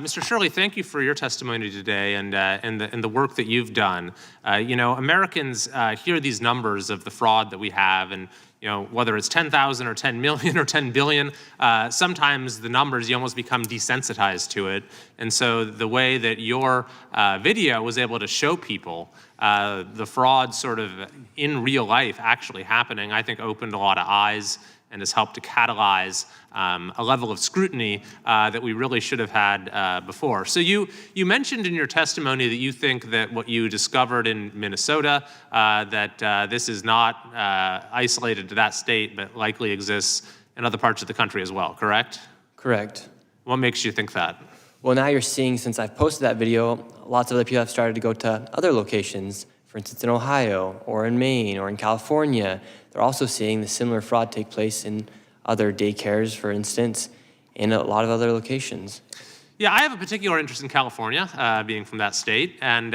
Mr. Shirley, thank you for your testimony today and the work that you've done. Americans hear these numbers of the fraud that we have, and whether it's 10,000 or 10 million or 10 billion, sometimes the numbers, you almost become desensitized to it. And so the way that your video was able to show people the fraud sort of in real life actually happening, I think opened a lot of eyes and has helped to catalyze a level of scrutiny that we really should have had before. So you mentioned in your testimony that you think that what you discovered in Minnesota, that this is not isolated to that state, but likely exists in other parts of the country as well, correct? Correct. What makes you think that? Well, now you're seeing, since I've posted that video, lots of other people have started to go to other locations, for instance, in Ohio or in Maine or in California. They're also seeing the similar fraud take place in other daycares, for instance, in a lot of other locations. Yeah, I have a particular interest in California, being from that state, and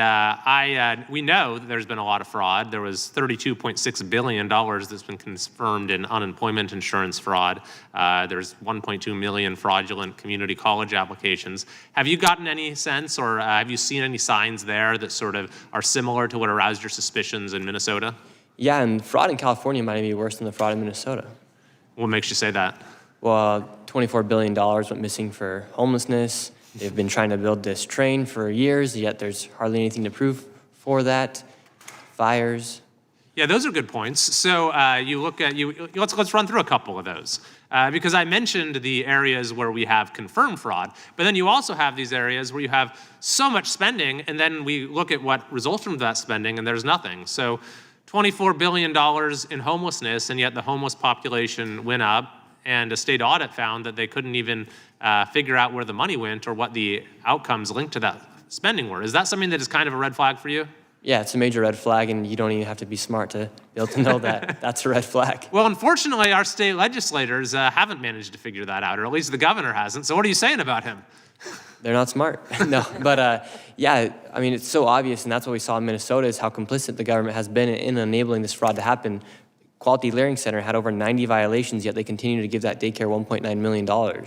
we know that there's been a lot of fraud. There was $32.6 billion that's been confirmed in unemployment insurance fraud. There's 1.2 million fraudulent community college applications. Have you gotten any sense, or have you seen any signs there that sort of are similar to what aroused your suspicions in Minnesota? Yeah, and fraud in California might be worse than the fraud in Minnesota. What makes you say that? Well, $24 billion went missing for homelessness. They've been trying to build this train for years, yet there's hardly anything to prove for that. Fires. Yeah, those are good points. So you look at let's run through a couple of those, because I mentioned the areas where we have confirmed fraud, but then you also have these areas where you have so much spending, and then we look at what results from that spending, and there's nothing. So $24 billion in homelessness, and yet the homeless population went up. And a state audit found that they couldn't even figure out where the money went or what the outcomes linked to that spending were. Is that something that is kind of a red flag for you? Yeah, it's a major red flag, and you don't even have to be smart to be able to know that that's a red flag. Well, unfortunately, our state legislators haven't managed to figure that out, or at least the governor hasn't. So what are you saying about him? They're not smart. No, but yeah, I mean, it's so obvious, and that's what we saw in Minnesota, is how complicit the government has been in enabling this fraud to happen. Quality Learning Center had over 90 violations, yet they continue to give that daycare $1.9 million.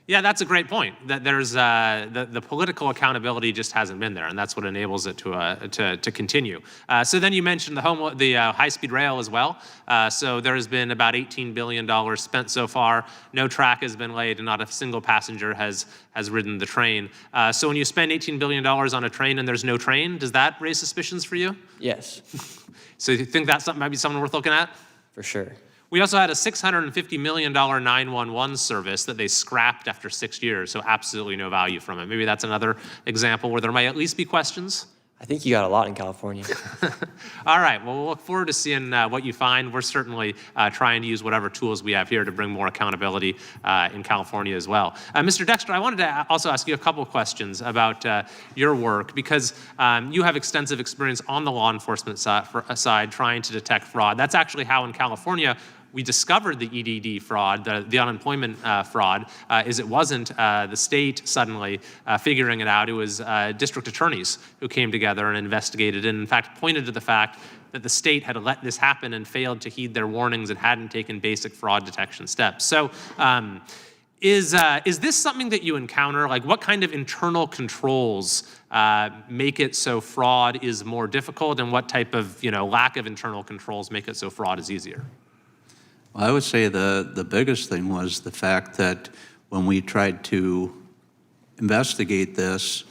Yeah, that's a great point. That there's the political accountability just hasn't been there, and that's what enables it to continue. So then you mentioned the high-speed rail as well. So there has been about $18 billion spent so far. No track has been laid, and not a single passenger has ridden the train. So when you spend $18 billion on a train and there's no train, does that raise suspicions for you? Yes. So you think that might be something worth looking at? For sure. We also had a $650 million 911 service that they scrapped after 6 years, so absolutely no value from it. Maybe that's another example where there might at least be questions. I think you got a lot in California. All right, well, we'll look forward to seeing what you find. We're certainly trying to use whatever tools we have here to bring more accountability in California as well. Mr. Dexter, I wanted to also ask you a couple of questions about your work, because you have extensive experience on the law enforcement side trying to detect fraud. That's actually how in California we discovered the EDD fraud, the unemployment fraud, is it wasn't the state suddenly figuring it out. It was district attorneys who came together and investigated and in fact pointed to the fact that the state had let this happen and failed to heed their warnings and hadn't taken basic fraud detection steps. So is this something that you encounter? Like, what kind of internal controls make it so fraud is more difficult, and what type of lack of internal controls make it so fraud is easier? Well, I would say the biggest thing was the fact that when we tried to investigate this,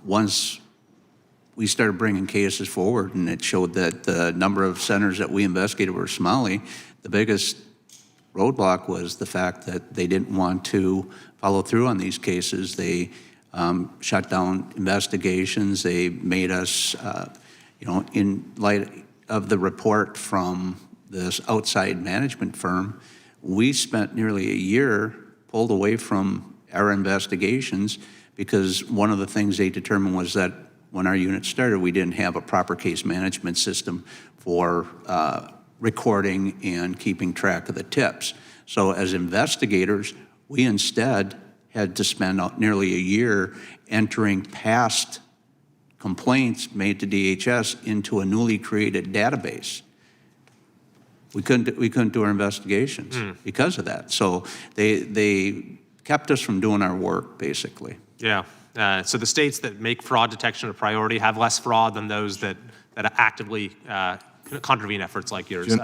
once we started bringing cases forward and it showed that the number of centers that we investigated were smelly, the biggest roadblock was the fact that they didn't want to follow through on these cases. They shut down investigations. They made us, in light of the report from this outside management firm, we spent nearly a year pulled away from our investigations because one of the things they determined was that when our unit started, we didn't have a proper case management system for recording and keeping track of the tips. So as investigators, we instead had to spend nearly a year entering past complaints made to DHS into a newly created database. We couldn't do our investigations because of that. So they kept us from doing our work, basically. Yeah. So the states that make fraud detection a priority have less fraud than those that actively contravene efforts like yours.